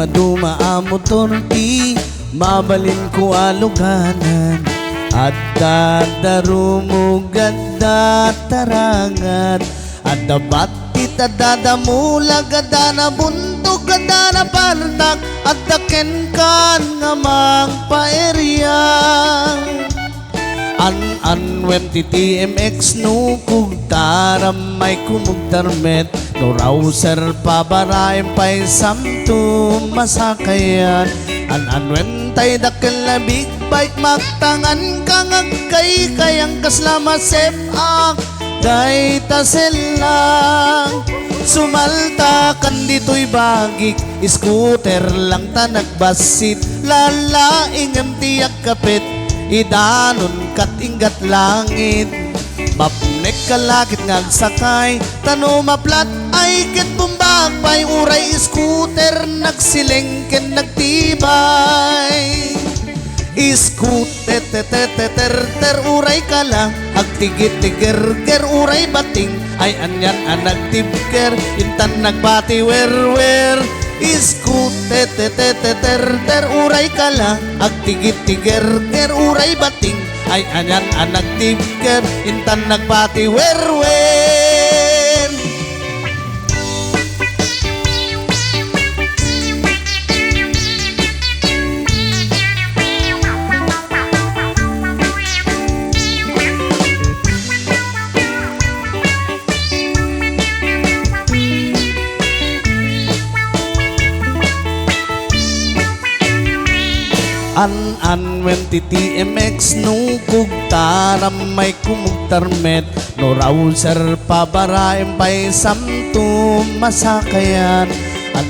dumaduma ang motor di mabalin ko aluganan at dadarumugad datarangat at dabat tita dadamula gada na bundok gada na partak at daken kan nga mang paerya an when TTMX no kugtaram may kumugtarmet no rouser pabaraim pay samto masakayan an when tay dakkel na big bike magtangan kang agkay kayang kaslama sep ak day tasel lang sumalta kan dito'y bagik scooter lang ta nagbasit lalaing ang tiyak kapit idanon kat ingat langit mapnek kalakit ngagsakay tano maplat ay ket bumbag pay uray scooter nagsilengken nagtibay scooter ter uray ka lang agtigit tiger ger uray bating ay anyan ang nagtibker intan nagbati wer scooter ter uray ka lang agtigit tiger ger uray bating ay anyan ang nagtibker intan nagbati wer an when TTMX no kugtaram may kumugtarmet no rouser pabaraim pay samto masakayan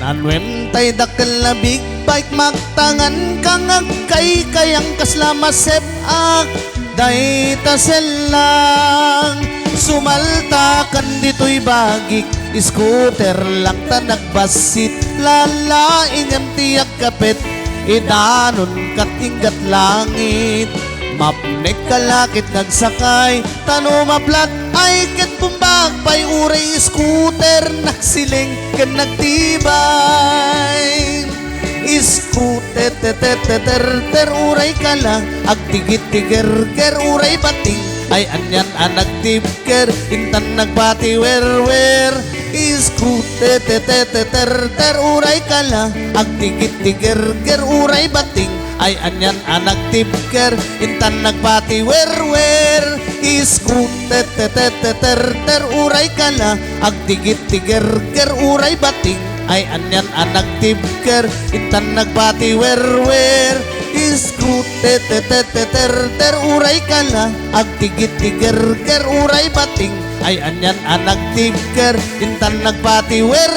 an when tay dakkel na big bike magtangan kang agkay kayang kaslama sep ak day tasel lang sumalta kan dito'y bagik scooter lang ta nagbasit lalaing ang tiyak kapit idanon kat ingat langit mapnek kalakit nagsakay tano maplat ay ket bumbag pay uray scooter nagsiling ken nagtibay scooter ter uray ka lang agtigit tiger ger uray bating ay anyan ang nagtibker intan nagbati wer scooter ter uray ka lang agtigit tiger ger uray bating ay anyan ang nagtibker intan nagbati wer scooter ter uray ka lang agtigit tiger ger uray bating ay anyan ang nagtibker intan nagbati wer scooter ter uray ka lang agtigit tiger ger uray bating ay anyan ang nagtibker intan nagbati wer